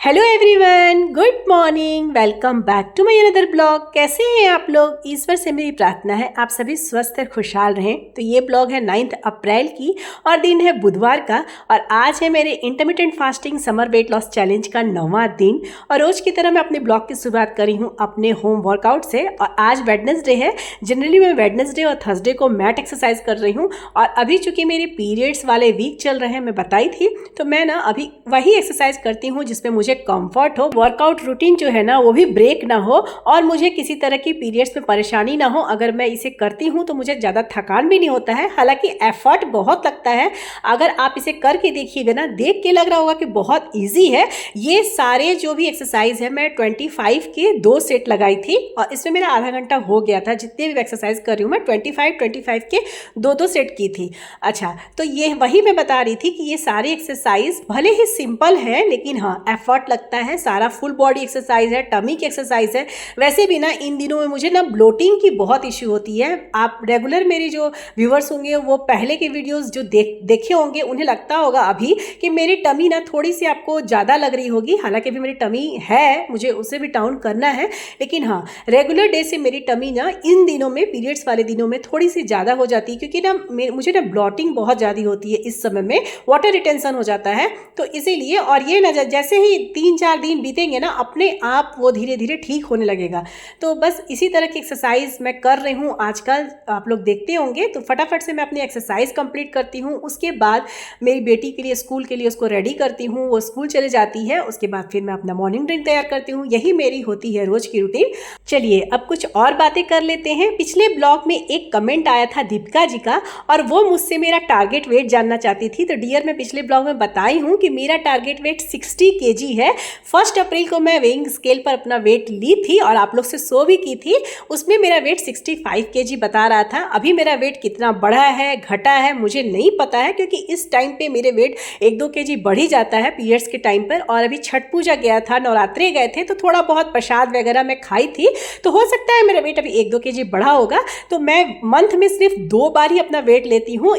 Hello everyone, good morning. Welcome back to my another blog. कैसे हैं आप लोग? ईश्वर से मेरी प्रार्थना है आप सभी स्वस्थ और खुशहाल रहें। तो ये ब्लॉग है 9 अप्रैल की और दिन है बुधवार का और आज है मेरे intermittent fasting summer weight loss challenge का 9वां दिन। और रोज़ की तरह मैं अपने ब्लॉग की शुरुआत करी हूँ अपने होम वर्कआउट से। और आज वेडनेसडे है। जनरली मैं वेडनेसडे और थर्सडे को मैट एक्सरसाइज कर रही हूँ और अभी चूँकि मेरे पीरियड्स वाले वीक चल रहे हैं, मैं बताई थी, तो मैं ना अभी वही एक्सरसाइज करती हूँ जिसमें मुझे कंफर्ट हो, वर्कआउट रूटीन जो है ना वो भी ब्रेक ना हो और मुझे किसी तरह की पीरियड्स में परेशानी ना हो। अगर मैं इसे करती हूँ तो मुझे ज़्यादा थकान भी नहीं होता है, हालांकि एफर्ट बहुत लगता है। अगर आप इसे करके देखिएगा ना, देख के लग रहा होगा कि बहुत ईजी है। ये सारे जो भी एक्सरसाइज है मैं 25 के 2 सेट लगाई थी और इसमें मेरा आधा घंटा हो गया था। जितने भी एक्सरसाइज कर रही हूँ मैं 25 के 2 सेट की थी। अच्छा, तो ये वही मैं बता रही थी कि ये सारी एक्सरसाइज भले ही सिंपल है लेकिन हाँ एफर्ट लगता है। सारा फुल बॉडी एक्सरसाइज है, टमी की एक्सरसाइज है। वैसे भी ना इन दिनों में मुझे ना ब्लोटिंग की बहुत इश्यू होती है। आप रेगुलर मेरी जो व्यूवर्स होंगे वो पहले के वीडियोस जो देखे होंगे उन्हें लगता होगा अभी कि मेरी टमी ना थोड़ी सी आपको ज़्यादा लग रही होगी। हालांकि अभी मेरी टमी है, मुझे उसे भी डाउन करना है, लेकिन हाँ रेगुलर डे से मेरी टमी ना इन दिनों में, पीरियड्स वाले दिनों में थोड़ी सी ज़्यादा हो जाती है क्योंकि ना मुझे ना ब्लोटिंग बहुत ज़्यादा होती है इस समय में, वाटर रिटेंशन हो जाता है तो इसीलिए। और ये ना जैसे ही 3-4 दिन बीतेंगे ना अपने आप वो धीरे धीरे ठीक होने लगेगा। तो बस इसी तरह की एक्सरसाइज मैं कर रही हूँ आजकल, आप लोग देखते होंगे। तो फटाफट से मैं अपनी एक्सरसाइज कंप्लीट करती हूँ, उसके बाद मेरी बेटी के लिए स्कूल के लिए उसको रेडी करती हूँ, वो स्कूल चले जाती है। उसके बाद फिर मैं अपना मॉर्निंग ड्रिंक तैयार करती हूँ। यही मेरी होती है रोज की रूटीन। चलिए अब कुछ और बातें कर लेते हैं। पिछले ब्लॉग में एक कमेंट आया था दीपिका जी का और वो मुझसे मेरा टारगेट वेट जानना चाहती थी। तो डियर, मैं पिछले ब्लॉग में बताई हूँ कि मेरा टारगेट वेट 60 kg है। 1 अप्रैल को मैं वेइंग स्केल पर अपना वेट ली थी और आप लोग से शो भी की थी, उसमें मेरा वेट 65 kg बता रहा था। अभी मेरा वेट कितना बढ़ा है घटा है मुझे नहीं पता है क्योंकि इस टाइम पे मेरे वेट 1-2 kg बढ़ ही जाता है पीरियड्स के टाइम पर। और अभी छठ पूजा गया था, नवरात्रे गए थे, तो थोड़ा बहुत प्रसाद वगैरह मैं खाई थी, तो हो सकता है मेरा वेट अभी 1-2 kg बढ़ा होगा। तो मैं मंथ में सिर्फ 2 बार ही अपना वेट लेती हूँ,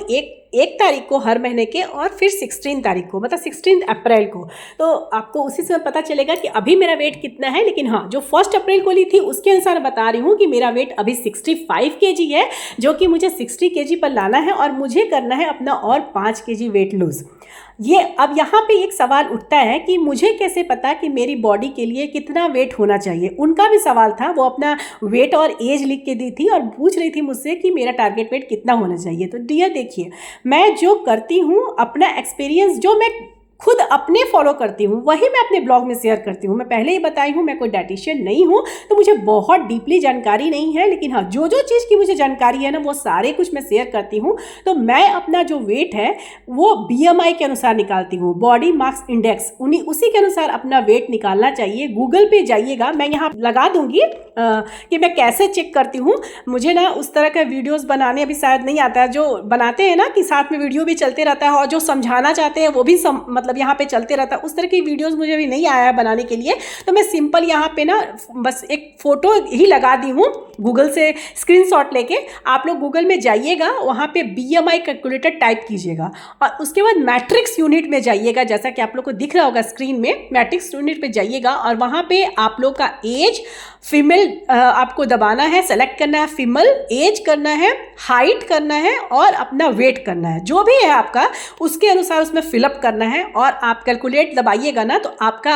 एक तारीख को हर महीने के और फिर 16 तारीख को, मतलब 16 अप्रैल को। तो आपको उसी से पता चलेगा कि अभी मेरा वेट कितना है। लेकिन हाँ, जो 1 अप्रैल को ली थी उसके अनुसार बता रही हूँ कि मेरा वेट अभी 65 kg है, जो कि मुझे 60 kg पर लाना है और मुझे करना है अपना और 5 kg वेट लूज। ये अब यहाँ पे एक सवाल उठता है कि मुझे कैसे पता कि मेरी बॉडी के लिए कितना वेट होना चाहिए। उनका भी सवाल था, वो अपना वेट और एज लिख के दी थी और पूछ रही थी मुझसे कि मेरा टारगेट वेट कितना होना चाहिए। तो डियर देखिए, मैं जो करती हूँ अपना एक्सपीरियंस जो मैं खुद अपने फॉलो करती हूँ वही मैं अपने ब्लॉग में शेयर करती हूँ। मैं पहले ही बताई हूँ मैं कोई डाइटिशियन नहीं हूँ तो मुझे बहुत डीपली जानकारी नहीं है, लेकिन हाँ जो जो चीज़ की मुझे जानकारी है ना वो सारे कुछ मैं शेयर करती हूँ। तो मैं अपना जो वेट है वो BMI के अनुसार निकालती हूँ, बॉडी मास इंडेक्स, उसी के अनुसार अपना वेट निकालना चाहिए। गूगल पे जाइएगा, मैं यहाँ लगा दूंगी कि मैं कैसे चेक करती हूँ। मुझे ना उस तरह का वीडियोज़ बनाने अभी शायद नहीं आता है, जो बनाते हैं ना कि साथ में वीडियो भी चलते रहता है और जो समझाना चाहते हैं वो भी मतलब यहाँ पे चलते रहता है, उस तरह की वीडियोस मुझे अभी नहीं आया है बनाने के लिए। तो मैं सिंपल यहाँ पे ना बस एक फोटो ही लगा दी हूँ, गूगल से स्क्रीनशॉट लेके। आप लोग गूगल में जाइएगा, वहाँ पे BMI कैलकुलेटर टाइप कीजिएगा और उसके बाद मैट्रिक्स यूनिट में जाइएगा, जैसा कि आप लोग को दिख रहा होगा स्क्रीन में। मैट्रिक्स यूनिट पे जाइएगा और वहाँ पे आप लोग का एज, फीमेल आपको दबाना है, सेलेक्ट करना है, फीमेल एज करना है, हाइट करना है और अपना वेट करना है, जो भी है आपका उसके अनुसार उसमें फिलअप करना है। और आप कैलकुलेट दबाइएगा ना तो आपका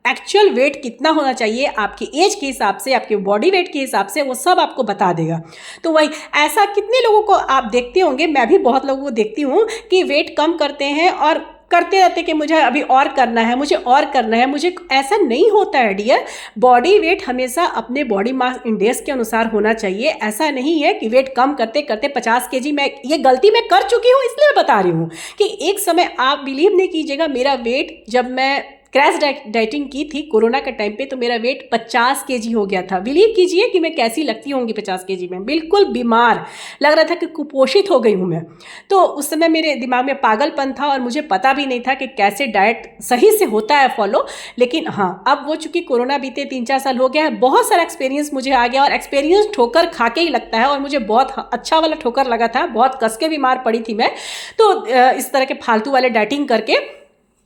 एक्चुअल वेट कितना होना चाहिए आपकी एज के हिसाब से, आपके बॉडी वेट के हिसाब से, वो सब आपको बता देगा। तो वही ऐसा कितने लोगों को आप देखते होंगे, मैं भी बहुत लोगों को देखती हूँ कि वेट कम करते हैं और करते रहते कि मुझे अभी और करना है, मुझे और करना है। मुझे ऐसा नहीं होता है डियर। बॉडी वेट हमेशा अपने बॉडी मास इंडेक्स के अनुसार होना चाहिए। ऐसा नहीं है कि वेट कम करते करते 50 kg, मैं ये गलती मैं कर चुकी हूँ इसलिए बता रही हूँ कि एक समय, आप बिलीव नहीं कीजिएगा, मेरा वेट जब मैं क्रैश डाइटिंग की थी कोरोना के टाइम पे तो मेरा वेट 50 kg हो गया था। बिलीव कीजिए कि मैं कैसी लगती होंगी 50 kg में, बिल्कुल बीमार लग रहा था कि कुपोषित हो गई हूँ मैं। तो उस समय मेरे दिमाग में पागलपन था और मुझे पता भी नहीं था कि कैसे डाइट सही से होता है फॉलो। लेकिन हाँ, अब वो चूँकि कोरोना बीते 3-4 साल हो गया है, बहुत सारा एक्सपीरियंस मुझे आ गया और एक्सपीरियंस ठोकर खा के ही लगता है और मुझे बहुत अच्छा वाला ठोकर लगा था, बहुत कस के बीमार पड़ी थी मैं तो इस तरह के फालतू वाले डाइटिंग करके।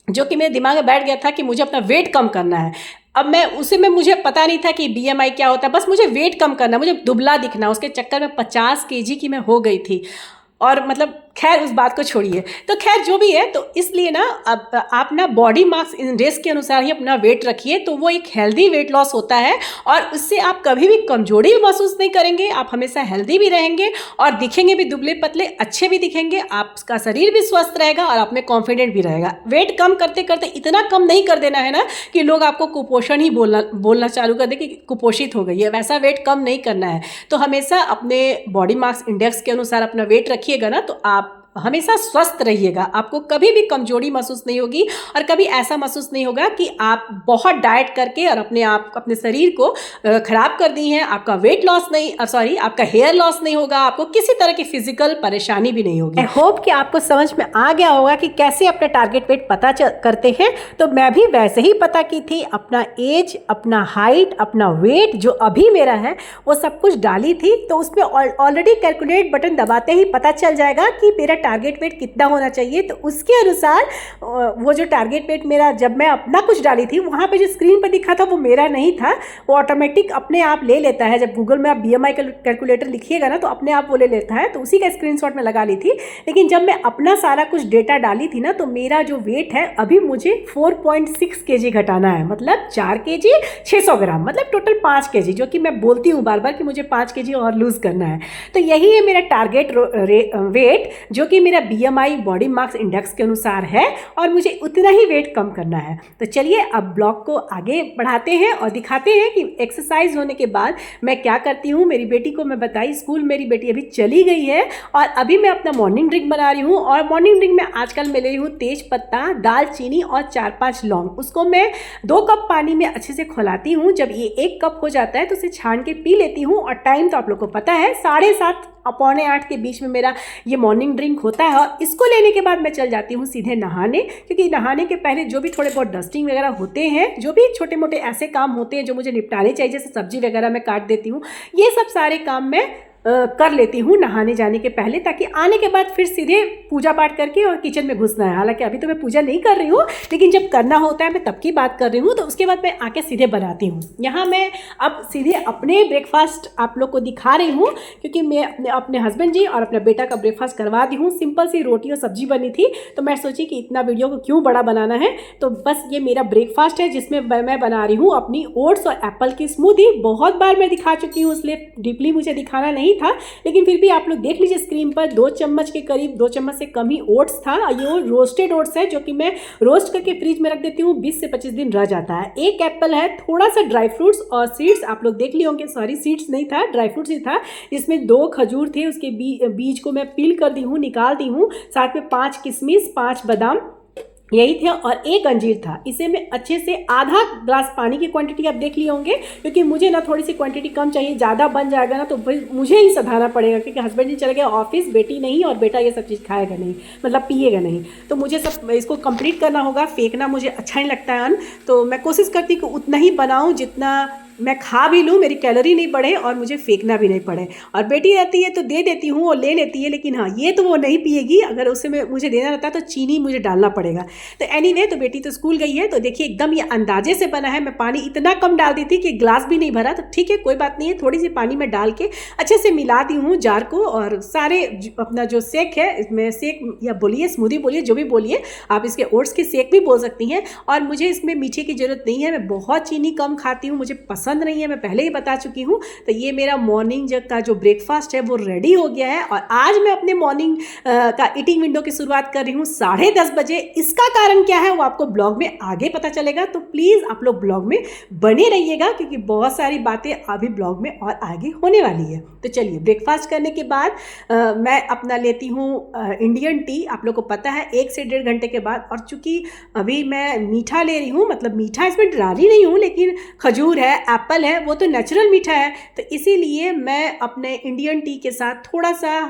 जो कि मेरे दिमाग में बैठ गया था कि मुझे अपना वेट कम करना है। अब मैं उसे में मुझे पता नहीं था कि बीएमआई क्या होता है, बस मुझे वेट कम करना, मुझे दुबला दिखना, उसके चक्कर में 50 केजी की मैं हो गई थी। और मतलब खैर उस बात को छोड़िए, तो खैर जो भी है, तो इसलिए ना अब आप ना बॉडी मास इंडेक्स के अनुसार ही अपना वेट रखिए, तो वो एक हेल्दी वेट लॉस होता है और उससे आप कभी भी कमजोरी भी महसूस नहीं करेंगे, आप हमेशा हेल्दी भी रहेंगे और दिखेंगे भी दुबले पतले, अच्छे भी दिखेंगे, आपका शरीर भी स्वस्थ रहेगा और आप में कॉन्फिडेंट भी रहेगा। वेट कम करते करते इतना कम नहीं कर देना है ना कि लोग आपको कुपोषण ही बोलना चालू कर दे कि कुपोषित हो गई है, वैसा वेट कम नहीं करना है। तो हमेशा अपने बॉडी मास इंडेक्स के अनुसार अपना वेट रखिएगा ना, तो आप हमेशा स्वस्थ रहिएगा, आपको कभी भी कमजोरी महसूस नहीं होगी और कभी ऐसा महसूस नहीं होगा कि आप बहुत डाइट करके और अपने शरीर को खराब कर दी हैं। आपका वेट लॉस नहीं, सॉरी, आपका हेयर लॉस नहीं होगा, आपको किसी तरह की फिजिकल परेशानी भी नहीं होगी। आई होप कि आपको समझ में आ गया होगा कि कैसे अपना टारगेट वेट पता करते हैं। तो मैं भी वैसे ही पता की थी, अपना एज, अपना हाइट, अपना वेट जो अभी मेरा है वो सब कुछ डाली थी। तो उसमें ऑलरेडी कैलकुलेट बटन दबाते ही पता चल जाएगा कि मेरा टारगेट वेट कितना होना चाहिए। तो उसके अनुसार वो जो टारगेट वेट मेरा जब मैं अपना कुछ डाली थी, वहाँ पे जो स्क्रीन पर दिखा था वो मेरा नहीं था, वो ऑटोमेटिक अपने आप ले लेता है। जब गूगल में आप बीएमआई कैलकुलेटर लिखिएगा ना, तो अपने आप वो ले लेता है। तो उसी का स्क्रीनशॉट में लगा ली थी। लेकिन जब मैं अपना सारा कुछ डेटा डाली थी ना, तो मेरा जो वेट है अभी मुझे 4.6 केजी घटाना है, मतलब 4 केजी 600 ग्राम, मतलब टोटल 5 केजी, जो कि मैं बोलती हूँ बार बार कि मुझे 5 केजी और लूज़ करना है। तो यही है मेरा टारगेट वेट, जो कि मेरा बीएमआई बॉडी मास इंडेक्स के अनुसार है और मुझे उतना ही वेट कम करना है। तो चलिए अब ब्लॉग को आगे बढ़ाते हैं और दिखाते हैं कि एक्सरसाइज होने के बाद मैं क्या करती हूँ। मेरी बेटी को मैं बताई, स्कूल मेरी बेटी अभी चली गई है और अभी मैं अपना मॉर्निंग ड्रिंक बना रही हूँ। और मॉर्निंग ड्रिंक में आजकल मैं ले रही हूँ तेज पत्ता, दालचीनी और 4-5 लौंग। उसको मैं 2 कप पानी में अच्छे से खौलाती हूँ। जब ये 1 कप हो जाता है तो उसे छान के पी लेती हूँ। और टाइम तो आप लोग को पता है, 7:30 और 7:45 के बीच में मेरा ये मॉर्निंग ड्रिंक होता है। और इसको लेने के बाद मैं चल जाती हूँ सीधे नहाने, क्योंकि नहाने के पहले जो भी थोड़े बहुत डस्टिंग वगैरह होते हैं, जो भी छोटे मोटे ऐसे काम होते हैं जो मुझे निपटाने चाहिए, जैसे सब्जी वगैरह मैं काट देती हूँ, ये सब सारे काम मैं कर लेती हूँ नहाने जाने के पहले, ताकि आने के बाद फिर सीधे पूजा पाठ करके और किचन में घुसना है। हालांकि अभी तो मैं पूजा नहीं कर रही हूँ, लेकिन जब करना होता है मैं तब की बात कर रही हूँ। तो उसके बाद मैं आके सीधे बनाती हूँ। यहाँ मैं अब सीधे अपने ब्रेकफास्ट आप लोग को दिखा रही हूँ, क्योंकि मैं अपने हस्बैंड जी और अपने बेटा का ब्रेकफास्ट करवा दी हूँ। सिंपल सी रोटी और सब्जी बनी थी, तो मैं सोची कि इतना वीडियो को क्यों बड़ा बनाना है। तो बस ये मेरा ब्रेकफास्ट है, जिसमें मैं बना रही हूँ अपनी ओट्स और एप्पल की स्मूदी। बहुत बार मैं दिखा चुकी हूँ, इसलिए डीपली मुझे दिखाना नहीं था, लेकिन फिर भी आप लोग देख लीजिए स्क्रीन पर। 2 चम्मच के करीब, 2 चम्मच से कम ही ओट्स था। ये रोस्टेड ओट्स है, जो कि मैं रोस्ट करके फ्रिज में रख देती हूँ, 20 से 25 दिन रह जाता है। 1 एप्पल है, थोड़ा सा ड्राई फ्रूट्स और सीड्स आप लोग देख लिए होंगे, सॉरी सीड्स नहीं था, ड्राई फ्रूट्स ही था। जिसमें 2 खजूर थे, उसके बीज को मैं पील कर दी हूँ, निकाल दी हूँ। साथ में 5 किशमिश, 5 बादाम, यही थे, और 1 अंजीर था। इसे मैं अच्छे से आधा ग्लास पानी की क्वांटिटी आप देख लिए होंगे, क्योंकि मुझे ना थोड़ी सी क्वांटिटी कम चाहिए, ज़्यादा बन जाएगा ना तो मुझे ही सधाना पड़ेगा, क्योंकि हस्बैंड जी चले गए ऑफिस, बेटी नहीं, और बेटा ये सब चीज़ खाएगा नहीं, मतलब पिएगा नहीं। तो मुझे सब इसको कंप्लीट करना होगा, फेंकना मुझे अच्छा नहीं लगता है अन्न। तो मैं कोशिश करती हूँ कि उतना ही बनाऊँ जितना मैं खा भी लूँ, मेरी कैलोरी नहीं बढ़े और मुझे फेंकना भी नहीं पड़े। और बेटी रहती है तो दे देती हूँ, वो ले लेती है, लेकिन हाँ ये तो वो नहीं पिएगी। अगर उसे मुझे देना रहता तो चीनी मुझे डालना पड़ेगा। तो एनीवे, तो बेटी तो स्कूल गई है। तो देखिए एकदम ये अंदाजे से बना है। मैं पानी इतना कम डाल दी थी कि ग्लास भी नहीं भरा। तो ठीक है, कोई बात नहीं है, थोड़ी सी पानी में डाल के अच्छे से मिला दी हूँ जार को। और सारे अपना जो शेक है, इसमें शेक या बोलिए, स्मूदी बोलिए, जो भी बोलिए आप, इसके ओट्स के शेक भी बोल सकती हैं। और मुझे इसमें मीठे की ज़रूरत नहीं है, मैं बहुत चीनी कम खाती हूँ, मुझे पसंद नहीं है, मैं पहले ही बता चुकी हूँ। तो ये मेरा मॉर्निंग का जो ब्रेकफास्ट है वो रेडी हो गया है। और आज मैं अपने मॉर्निंग का ईटिंग विंडो की शुरुआत कर रही हूँ 10:30 बजे। इसका कारण क्या है वो आपको ब्लॉग में आगे पता चलेगा, तो प्लीज़ आप लोग ब्लॉग में बने रहिएगा, क्योंकि बहुत सारी बातें अभी ब्लॉग में और आगे होने वाली है। तो चलिए, ब्रेकफास्ट करने के बाद मैं अपना लेती हूँ इंडियन टी। आप लोग को पता है 1 से 1.5 घंटे के बाद। और चूंकि अभी मैं मीठा ले रही हूँ, मतलब मीठा इसमें डाली नहीं हूँ, लेकिन खजूर है, एप्पल है वो तो नेचुरल मीठा है, तो इसीलिए मैं अपने इंडियन टी के साथ थोड़ा सा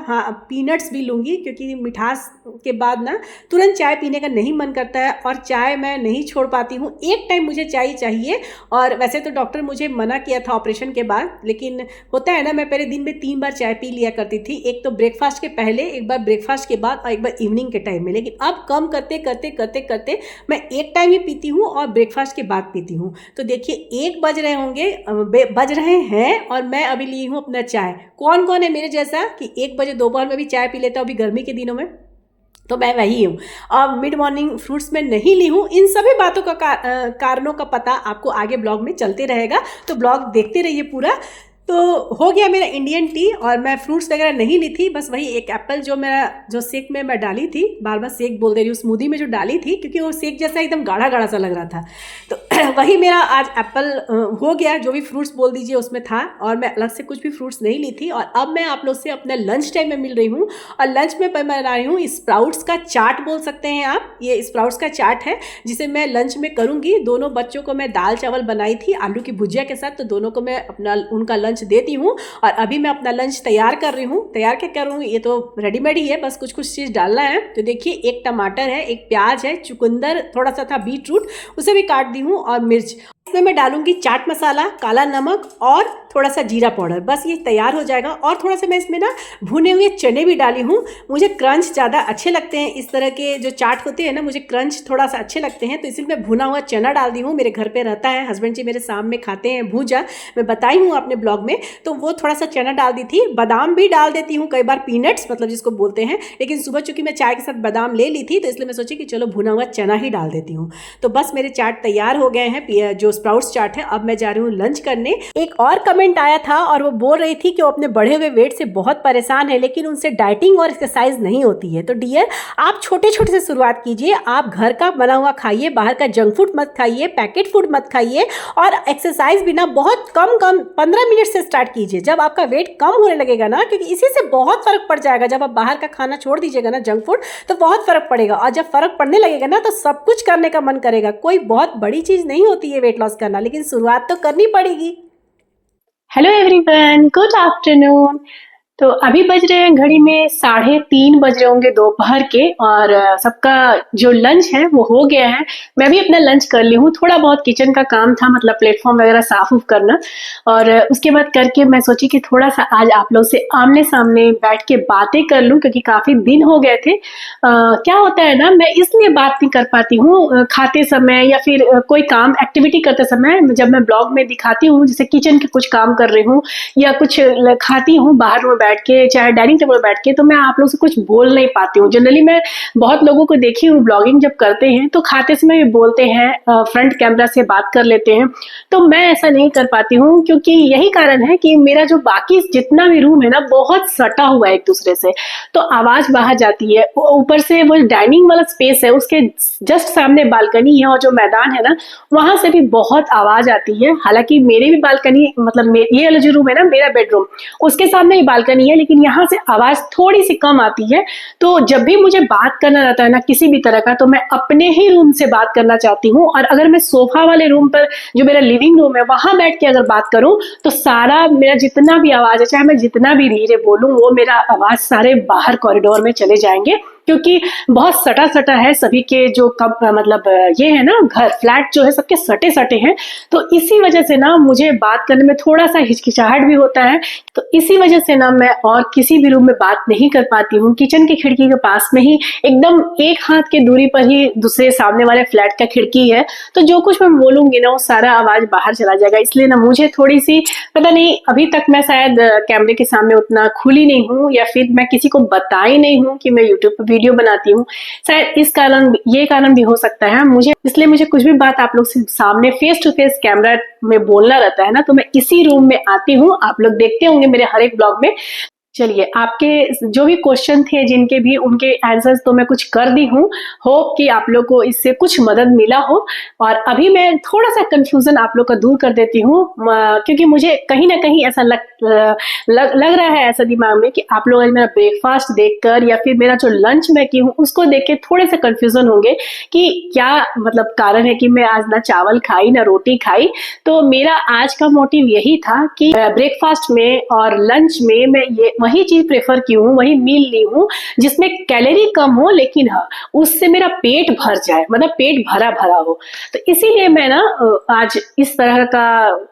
पीनट्स भी लूँगी, क्योंकि मिठास के बाद ना तुरंत चाय पीने का नहीं मन करता है और चाय मैं नहीं छोड़ पाती हूँ। एक टाइम मुझे चाय चाहिए। और वैसे तो डॉक्टर मुझे मना किया था ऑपरेशन के बाद, लेकिन होता है ना, मैं पहले दिन में 3 बार चाय पी लिया करती थी। एक तो ब्रेकफास्ट के पहले, एक बार ब्रेकफास्ट के बाद और एक बार इवनिंग के टाइम में। लेकिन अब कम करते करते करते करते मैं एक टाइम ही पीती हूँ और ब्रेकफास्ट के बाद पीती हूँ। तो देखिए 1 बज रहे हैं और मैं अभी ली हूँ अपना चाय। कौन कौन है मेरे जैसा कि 1 बजे दोपहर में भी चाय पी लेता हूँ, अभी गर्मी के दिनों में? तो मैं वही हूँ। अब मिड मॉर्निंग फ्रूट्स में नहीं ली हूँ। इन सभी बातों का कारणों का पता आपको आगे ब्लॉग में चलते रहेगा, तो ब्लॉग देखते रहिए पूरा। तो हो गया मेरा इंडियन टी, और मैं फ्रूट्स वगैरह नहीं ली थी, बस वही एक एप्पल जो शेक में मैं डाली थी, बार बार शेक बोल दे रही हूँ, स्मूदी में जो डाली थी, क्योंकि वो शेक जैसा एकदम गाढ़ा गाढ़ा सा लग रहा था। तो वही मेरा आज एप्पल हो गया, जो भी फ्रूट्स बोल दीजिए उसमें था, और मैं अलग से कुछ भी फ्रूट्स नहीं ली थी। और अब मैं आप लोग से अपने लंच टाइम में मिल रही हूँ, और लंच में बना रही हूँ स्प्राउट्स का चाट बोल सकते हैं आप। ये स्प्राउट्स का चाट है जिसे मैं लंच में करूँगी। दोनों बच्चों को मैं दाल चावल बनाई थी आलू की भुजिया के साथ, तो दोनों को मैं उनका लंच देती हूँ। और अभी मैं अपना लंच तैयार कर रही हूँ। तैयार क्या कर रही हूँ, ये तो रेडीमेड ही है, बस कुछ कुछ चीज़ डालना है। तो देखिए, एक टमाटर है, एक प्याज है, चुकंदर थोड़ा सा था, बीट रूट उसे भी काट दी हूँ, और मिर्च। इसमें मैं डालूंगी चाट मसाला, काला नमक और थोड़ा सा जीरा पाउडर, बस ये तैयार हो जाएगा। और थोड़ा सा मैं इसमें ना भुने हुए चने भी डाली हूँ। मुझे क्रंच ज़्यादा अच्छे लगते हैं, इस तरह के जो चाट होते हैं ना, मुझे क्रंच थोड़ा सा अच्छे लगते हैं, तो इसलिए मैं भुना हुआ चना डाल दी हूँ। मेरे घर पे रहता है, हस्बैंड जी मेरे शाम में खाते हैं भूजा, मैं बताई हूँ अपने ब्लॉग में, तो वो थोड़ा सा चना डाल दी थी। बादाम भी डाल देती हूँ कई बार, पीनट्स मतलब जिसको बोलते हैं, लेकिन सुबह चूँकि मैं चाय के साथ बादाम ले ली थी, तो इसलिए मैं सोची कि चलो भुना हुआ चना ही डाल देती हूँ। तो बस मेरे चाट तैयार हो गए हैं, जो स्प्राउट्स चाट है। अब मैं जा रही हूँ लंच करने। एक और कमेंट आया था और वो बोल रही थी कि वो अपने बढ़े हुए वेट से बहुत परेशान है, लेकिन उनसे डाइटिंग और एक्सरसाइज नहीं होती है। तो डियर, आप छोटे छोटे से शुरुआत कीजिए। आप घर का बना हुआ खाइए, बाहर का जंक फूड मत खाइए, पैकेट फूड मत खाइए, और एक्सरसाइज भी ना बहुत कम 15 मिनट से स्टार्ट कीजिए। जब आपका वेट कम होने लगेगा ना, क्योंकि इसी से बहुत फर्क पड़ जाएगा। जब आप बाहर का खाना छोड़ दीजिएगा ना, जंक फूड, तो बहुत फर्क पड़ेगा। और जब फर्क पड़ने लगेगा ना, तो सब कुछ करने का मन करेगा। कोई बहुत बड़ी चीज नहीं होती है वेट लॉस करना, लेकिन शुरुआत तो करनी पड़ेगी। Hello everyone, good afternoon. तो अभी बज रहे हैं घड़ी में 3:30 बज रहे होंगे दोपहर के, और सबका जो लंच है वो हो गया है। मैं भी अपना लंच कर ली हूँ। थोड़ा बहुत किचन का काम था, मतलब प्लेटफॉर्म वगैरह साफ उफ करना, और उसके बाद करके मैं सोची कि थोड़ा सा आज आप लोग से आमने सामने बैठ के बातें कर लूँ, क्योंकि काफी दिन हो गए थे। क्या होता है ना, मैं इसलिए बात नहीं कर पाती हूँ खाते समय या फिर कोई काम एक्टिविटी करते समय। जब मैं ब्लॉग में दिखाती हूँ, जैसे किचन के कुछ काम कर रही हूँ या कुछ खाती हूँ बाहर में बैठ के, चाहे डाइनिंग टेबल बैठ के, तो मैं आप लोग से कुछ बोल नहीं पाती हूँ। जनरली मैं बहुत लोगों को देखी हूँ ब्लॉगिंग जब करते हैं तो खाते समय भी बोलते हैं, फ्रंट कैमरा से बात कर लेते हैं। तो मैं ऐसा नहीं कर पाती हूँ, क्योंकि यही कारण है कि मेरा जो बाकी जितना भी रूम है ना, बहुत सटा हुआ है एक दूसरे से, तो आवाज बाहर जाती है। ऊपर से वो डाइनिंग वाला स्पेस है, उसके जस्ट सामने बालकनी है, और जो मैदान है ना, वहां से भी बहुत आवाज आती है। हालांकि मेरे भी बालकनी, मतलब ये वाला जो रूम है ना, मेरा बेडरूम, उसके सामने ही बालकनी है, लेकिन यहाँ से आवाज थोड़ी सी कम आती है। तो जब भी मुझे बात करना रहता है ना किसी भी तरह का, तो मैं अपने ही रूम से बात करना चाहती हूँ। और अगर मैं सोफा वाले रूम पर, जो मेरा लिविंग रूम है, वहां बैठ के अगर बात करूं, तो सारा मेरा जितना भी आवाज है, चाहे मैं जितना भी धीरे बोलूं, वो मेरा आवाज सारे बाहर कॉरिडोर में चले जाएंगे, क्योंकि बहुत सटा सटा है सभी के जो मतलब ये है ना, घर फ्लैट जो है सबके सटे सटे हैं। तो इसी वजह से ना मुझे बात करने में थोड़ा सा हिचकिचाहट भी होता है। तो इसी वजह से ना मैं और किसी भी रूम में बात नहीं कर पाती हूँ। किचन की खिड़की के पास में ही, एकदम एक हाथ की दूरी पर ही दूसरे सामने वाले फ्लैट का खिड़की है, तो जो कुछ मैं बोलूंगी ना, वो सारा आवाज बाहर चला जाएगा। इसलिए ना मुझे थोड़ी सी, पता नहीं, अभी तक मैं शायद कैमरे के सामने उतना खुली नहीं हूँ, या फिर मैं किसी को बताई नहीं हूँ कि मैं यूट्यूब पर वीडियो बनाती हूँ। शायद इस कारण, ये कारण भी हो सकता है मुझे, इसलिए मुझे कुछ भी बात आप लोग से सामने फेस टू फेस कैमरा में बोलना रहता है ना, तो मैं इसी रूम में आती हूँ। आप लोग देखते होंगे मेरे हर एक ब्लॉग में चलिए, आपके जो भी क्वेश्चन थे जिनके भी, उनके आंसर्स तो मैं कुछ कर दी हूँ। होप कि आप लोग को इससे कुछ मदद मिला हो। और अभी मैं थोड़ा सा कंफ्यूजन आप लोग का दूर कर देती हूँ, क्योंकि मुझे कहीं ना कहीं ऐसा लग रहा है ऐसा दिमाग में कि आप लोग आज मेरा ब्रेकफास्ट देखकर या फिर मेरा जो लंच मैं की हूँ उसको देख के थोड़े से कंफ्यूजन होंगे कि क्या मतलब कारण है कि मैं आज ना चावल खाई ना रोटी खाई। तो मेरा आज का मोटिव यही था कि ब्रेकफास्ट में और लंच में मैं ये वही चीज प्रेफर की हूँ, वही मील ली हूँ जिसमें कैलोरी कम हो, लेकिन हाँ उससे मेरा पेट भर जाए, मतलब पेट भरा भरा हो। तो इसीलिए मैं ना आज इस तरह का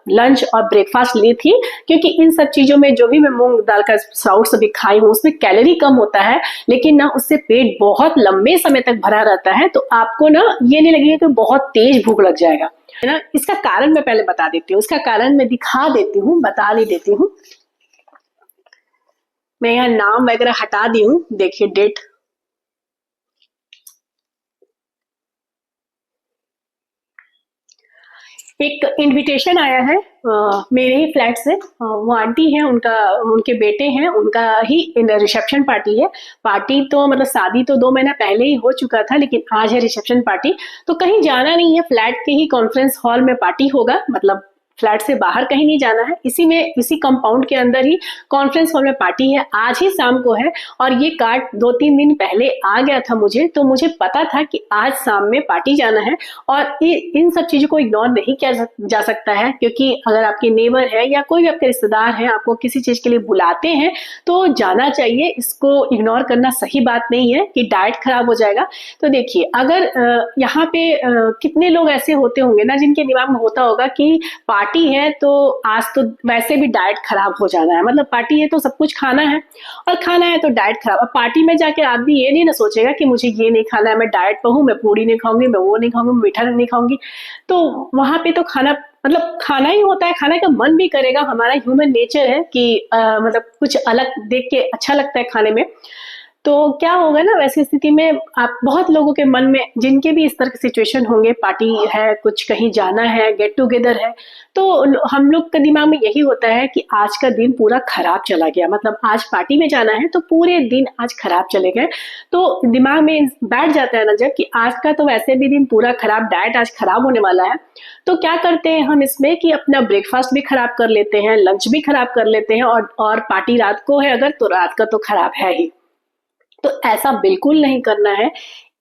लंच और ब्रेकफास्ट ली थी, क्योंकि इन सब चीजों में जो भी मैं मूंग दाल का स्प्राउट्स अभी खाई हूँ उसमें कैलोरी कम होता है, लेकिन ना उससे पेट बहुत लंबे समय तक भरा रहता है। तो आपको ना ये नहीं लगेगा कि बहुत तेज भूख लग जाएगा, है ना। इसका कारण मैं पहले बता देती हूँ, उसका कारण मैं दिखा देती हूँ, बता नहीं देती हूँ। मैं यहाँ नाम वगैरह हटा दी हूँ, देखिए डेट। एक इनविटेशन आया है मेरे ही फ्लैट से। वो आंटी हैं, उनके बेटे हैं, उनका ही रिसेप्शन पार्टी है। पार्टी तो मतलब शादी तो 2 महीना पहले ही हो चुका था, लेकिन आज है रिसेप्शन पार्टी। तो कहीं जाना नहीं है, फ्लैट के ही कॉन्फ्रेंस हॉल में पार्टी होगा, मतलब फ्लैट से बाहर कहीं नहीं जाना है, इसी कंपाउंड के अंदर ही कॉन्फ्रेंस हॉल में पार्टी है। आज ही शाम को है और ये कार्ड 2-3 दिन पहले आ गया था मुझे, तो मुझे पता था कि आज शाम में पार्टी जाना है। और इन सब चीजों को इग्नोर नहीं किया जा सकता है, क्योंकि अगर आपके नेबर है या कोई भी आपके रिश्तेदार है आपको किसी चीज के लिए बुलाते हैं तो जाना चाहिए। इसको इग्नोर करना सही बात नहीं है कि डाइट खराब हो जाएगा। तो देखिए, अगर यहाँ पे कितने लोग ऐसे होते होंगे ना जिनके दिमाग में होता होगा कि पार्टी है तो आज तो वैसे भी डाइट खराब हो जाना है, मतलब पार्टी है तो सब कुछ खाना है और खाना है तो डाइट खराब। अब पार्टी में जाके आदमी ये नहीं ना सोचेगा कि मुझे ये नहीं खाना है, मैं डाइट पर हूँ, मैं पूड़ी नहीं खाऊंगी, मैं वो नहीं खाऊंगी, मीठा नहीं खाऊंगी। तो वहां पे तो खाना मतलब खाना ही होता है, खाने का मन भी करेगा, हमारा ह्यूमन नेचर है कि मतलब कुछ अलग देख के अच्छा लगता है खाने में। तो क्या होगा ना, वैसी स्थिति में आप बहुत लोगों के मन में, जिनके भी इस तरह की सिचुएशन होंगे, पार्टी है, कुछ कहीं जाना है, गेट टुगेदर है, तो हम लोग के दिमाग में यही होता है कि आज का दिन पूरा खराब चला गया, मतलब आज पार्टी में जाना है तो पूरे दिन आज खराब चले गए। तो दिमाग में बैठ जाता है ना जब कि आज का तो वैसे भी दिन पूरा खराब, डाइट आज खराब होने वाला है। तो क्या करते हैं हम इसमें कि अपना ब्रेकफास्ट भी खराब कर लेते हैं, लंच भी खराब कर लेते हैं, और पार्टी रात को है अगर तो रात का तो खराब है ही। तो ऐसा बिल्कुल नहीं करना है।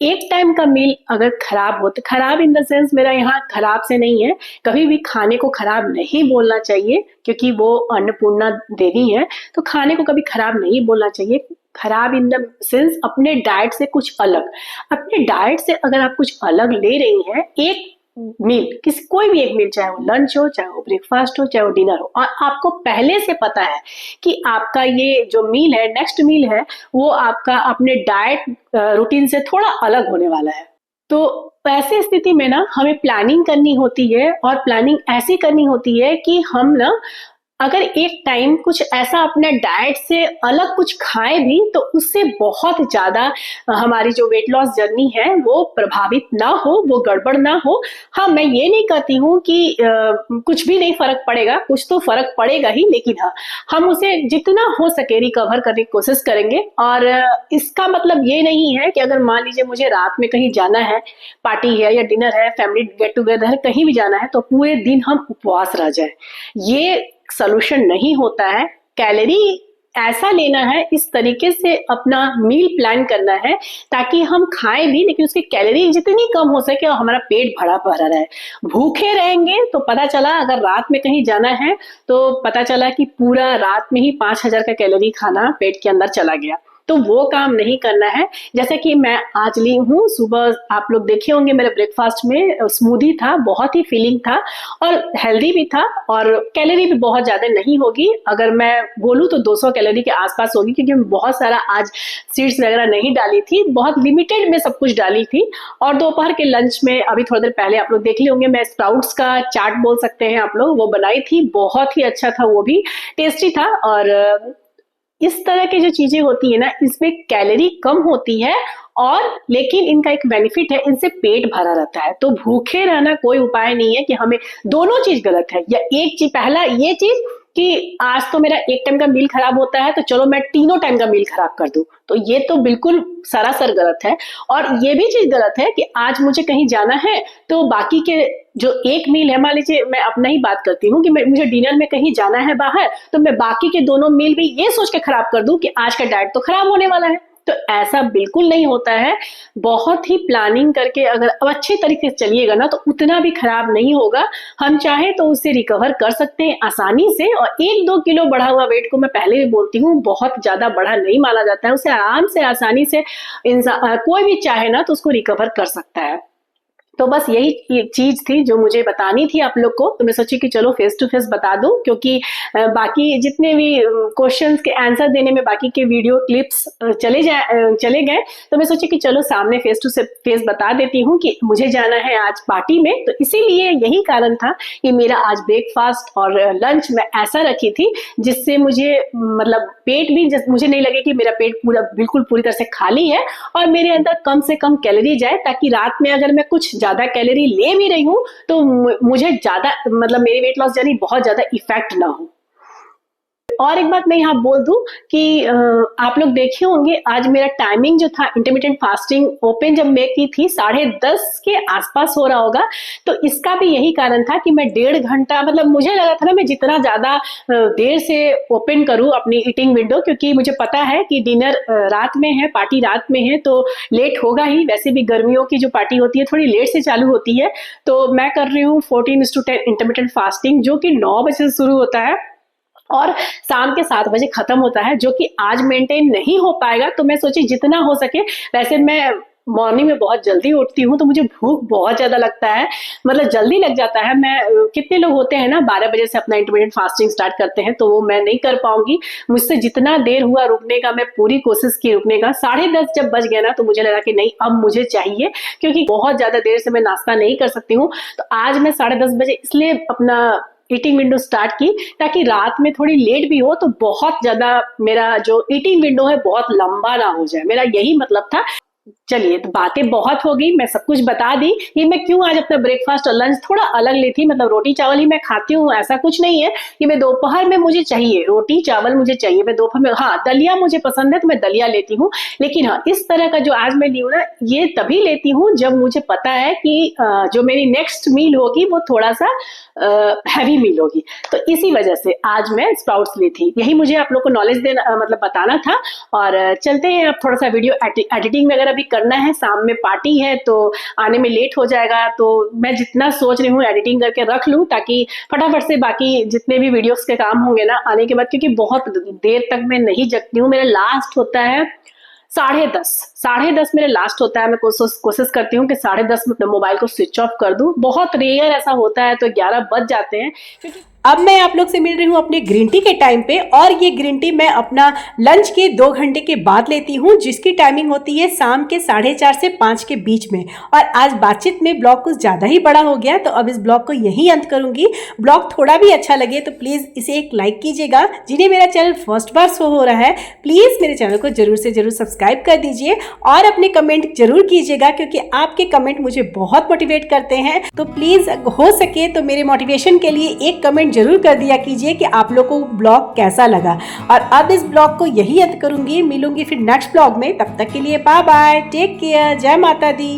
एक टाइम का मील अगर खराब हो तो खराब इन द सेंस मेरा यहाँ खराब से नहीं है, कभी भी खाने को खराब नहीं बोलना चाहिए, क्योंकि वो अन्नपूर्णा देवी है, तो खाने को कभी खराब नहीं बोलना चाहिए। खराब इन द सेंस अपने डाइट से कुछ अलग, अपने डाइट से अगर आप कुछ अलग ले रही हैं, एक मील, कोई भी एक मील, चाहे वो लंच हो, चाहे वो ब्रेकफास्ट हो, चाहे वो डिनर हो, और आपको पहले से पता है कि आपका ये जो मील है, नेक्स्ट मील है, वो आपका अपने डाइट रूटीन से थोड़ा अलग होने वाला है। तो ऐसी स्थिति में ना हमें प्लानिंग करनी होती है, और प्लानिंग ऐसी करनी होती है कि हम ना अगर एक टाइम कुछ ऐसा अपने डाइट से अलग कुछ खाए भी तो उससे बहुत ज्यादा हमारी जो वेट लॉस जर्नी है वो प्रभावित ना हो, वो गड़बड़ ना हो। हाँ, मैं ये नहीं कहती हूँ कि कुछ भी नहीं फर्क पड़ेगा, कुछ तो फर्क पड़ेगा ही, लेकिन हाँ, हम उसे जितना हो सके रिकवर करने की कोशिश करेंगे। और इसका मतलब ये नहीं है कि अगर मान लीजिए मुझे रात में कहीं जाना है, पार्टी है या डिनर है, फैमिली गेट टुगेदर है, कहीं भी जाना है, तो पूरे दिन हम उपवास रह जाए, ये सॉल्यूशन नहीं होता है। कैलोरी ऐसा लेना है, इस तरीके से अपना मील प्लान करना है ताकि हम खाएं भी लेकिन उसकी कैलोरी जितनी कम हो सके और हमारा पेट भरा भरा रहे। भूखे रहेंगे तो पता चला अगर रात में कहीं जाना है तो पता चला कि पूरा रात में ही 5000 का कैलोरी खाना पेट के अंदर चला गया, तो वो काम नहीं करना है। जैसे कि मैं आज ली हूँ, सुबह आप लोग देखे होंगे मेरे ब्रेकफास्ट में स्मूदी था, बहुत ही फीलिंग था और हेल्दी भी था, और कैलोरी भी बहुत ज्यादा नहीं होगी, अगर मैं बोलूँ तो 200 कैलोरी के आसपास होगी, क्योंकि मैं बहुत सारा आज सीड्स वगैरह नहीं डाली थी, बहुत लिमिटेड में सब कुछ डाली थी। और दोपहर के लंच में अभी थोड़ी देर पहले आप लोग देख लिए होंगे, मैं स्प्राउट्स का चाट बोल सकते हैं आप लोग, वो बनाई थी, बहुत ही अच्छा था, वो भी टेस्टी था। और इस तरह की जो चीजें होती है ना, इसमें कैलोरी कम होती है, और लेकिन इनका एक बेनिफिट है, इनसे पेट भरा रहता है। तो भूखे रहना कोई उपाय नहीं है कि हमें दोनों चीज गलत है, या एक चीज, पहला ये चीज कि आज तो मेरा एक टाइम का मील खराब होता है तो चलो मैं तीनों टाइम का मील खराब कर दूं। तो ये तो बिल्कुल सरासर गलत है। और ये भी चीज गलत है कि आज मुझे कहीं जाना है तो बाकी के जो एक मील है, मान लीजिए मैं अपना ही बात करती हूँ कि मुझे डिनर में कहीं जाना है बाहर, तो मैं बाकी के दोनों मील भी ये सोच के खराब कर दूं कि आज का डाइट तो खराब होने वाला है। तो ऐसा बिल्कुल नहीं होता है। बहुत ही प्लानिंग करके अगर अब अच्छे तरीके से चलिएगा ना तो उतना भी खराब नहीं होगा। हम चाहे तो उससे रिकवर कर सकते हैं आसानी से। और 1-2 किलो बढ़ा हुआ वेट को मैं पहले भी बोलती हूँ बहुत ज्यादा बढ़ा नहीं माना जाता है। उसे आराम से आसानी से इंसान कोई भी चाहे ना तो उसको रिकवर कर सकता है। तो बस यही एक चीज थी जो मुझे बतानी थी आप लोग को। तो मैं सोची कि चलो फेस टू फेस बता दूं, क्योंकि बाकी जितने भी क्वेश्चंस के आंसर देने में बाकी के वीडियो क्लिप्स चले गए, तो मैं सोची कि चलो सामने फेस टू फेस बता देती हूँ कि मुझे जाना है आज पार्टी में। तो इसीलिए यही कारण था कि मेरा आज ब्रेकफास्ट और लंच मैं ऐसा रखी थी जिससे मुझे मतलब पेट भी मुझे नहीं लगे कि मेरा पेट बिल्कुल पूरी तरह से खाली है और मेरे अंदर कम से कम कैलोरी जाए, ताकि रात में अगर मैं कुछ ज्यादा कैलोरी ले भी रही हूँ तो मुझे ज्यादा मतलब मेरी वेट लॉस जर्नी बहुत ज्यादा इफेक्ट ना हो। और एक बात मैं यहाँ बोल दूं कि आप लोग देखे होंगे आज मेरा टाइमिंग जो था इंटरमिटेंट फास्टिंग ओपन जब मैं की थी 10:30 के आसपास हो रहा होगा। तो इसका भी यही कारण था कि मैं 1.5 घंटा मतलब मुझे लगा था ना मैं जितना ज्यादा देर से ओपन करूं अपनी ईटिंग विंडो, क्योंकि मुझे पता है कि डिनर रात में है, पार्टी रात में है तो लेट होगा ही। वैसे भी गर्मियों की जो पार्टी होती है थोड़ी लेट से चालू होती है। तो मैं कर रही हूँ 14:10 इंटरमिटेंट फास्टिंग जो कि 9 बजे से शुरू होता है और शाम के 7 बजे खत्म होता है, जो कि आज मेंटेन नहीं हो पाएगा। तो मैं सोची जितना हो सके, वैसे मैं मॉर्निंग में बहुत जल्दी उठती हूँ तो मुझे भूख बहुत ज्यादा लगता है, मतलब जल्दी लग जाता है। मैं कितने लोग होते हैं ना 12 बजे से अपना इंटरमिटेंट फास्टिंग स्टार्ट करते हैं, तो वो मैं नहीं कर पाऊंगी। मुझसे जितना देर हुआ रुकने का मैं पूरी कोशिश की रुकने का। 10:30 जब बज गया ना तो मुझे लगा कि नहीं अब मुझे चाहिए, क्योंकि बहुत ज्यादा देर से मैं नाश्ता नहीं कर सकती हूँ। तो आज मैं 10:30 बजे इसलिए अपना ईटिंग विंडो स्टार्ट की ताकि रात में थोड़ी लेट भी हो तो बहुत ज्यादा मेरा जो ईटिंग विंडो है बहुत लंबा ना हो जाए, मेरा यही मतलब था। चलिए तो बातें बहुत हो गई, मैं सब कुछ बता दी। ये मैं क्यों आज अपना ब्रेकफास्ट और लंच थोड़ा अलग ली थी, मतलब रोटी चावल ही मैं खाती हूँ ऐसा कुछ नहीं है कि मैं दोपहर में मुझे चाहिए रोटी चावल, मुझे चाहिए मैं दोपहर में, हाँ दलिया मुझे पसंद है तो मैं दलिया लेती हूँ। लेकिन हाँ इस तरह का जो आज मैं ली हूँ ना ये तभी लेती हूँ जब मुझे पता है कि जो मेरी नेक्स्ट मील होगी वो थोड़ा सा हैवी मील होगी। तो इसी वजह से आज मैं स्प्राउट्स ली थी। यही मुझे आप लोग को नॉलेज देना मतलब बताना था। और चलते हैं अब थोड़ा सा वीडियो एडिटिंग वगैरह भी करना है, शाम में पार्टी है तो आने में लेट हो जाएगा। तो मैं जितना सोच रही हूँ एडिटिंग करके रख लूँ ताकि फटाफट से बाकी जितने भी वीडियोस के काम होंगे ना आने के बाद, क्योंकि बहुत देर तक मैं नहीं जगती हूँ। मेरा लास्ट होता है 10:30 मेरे लास्ट होता है। मैं कोशिश करती हूँ कि 10:30 में अपने मोबाइल को स्विच ऑफ कर दूं। बहुत रेयर ऐसा होता है तो 11 बज जाते हैं। अब मैं आप लोग से मिल रही हूँ अपने ग्रीन टी के टाइम पे, और ये ग्रीन टी मैं अपना लंच के 2 घंटे के बाद लेती हूँ, जिसकी टाइमिंग होती है शाम के 4:30 से 5 के बीच में। और आज बातचीत में ब्लॉग कुछ ज़्यादा ही बड़ा हो गया तो अब इस ब्लॉग को यहीं अंत करूँगी। ब्लॉग थोड़ा भी अच्छा लगे तो प्लीज़ इसे एक लाइक कीजिएगा। जिन्हें मेरा चैनल फर्स्ट बार शो हो रहा है प्लीज़ मेरे चैनल को जरूर से जरूर सब्सक्राइब कर दीजिए और अपने कमेंट जरूर कीजिएगा, क्योंकि आपके कमेंट मुझे बहुत मोटिवेट करते हैं। तो प्लीज़ हो सके तो मेरे मोटिवेशन के लिए एक कमेंट जरूर कर दिया कीजिए कि आप लोग को ब्लॉग कैसा लगा। और अब इस ब्लॉग को यही अंत करूंगी, मिलूंगी फिर नेक्स्ट ब्लॉग में। तब तक के लिए बाय बाय, टेक केयर, जय माता दी।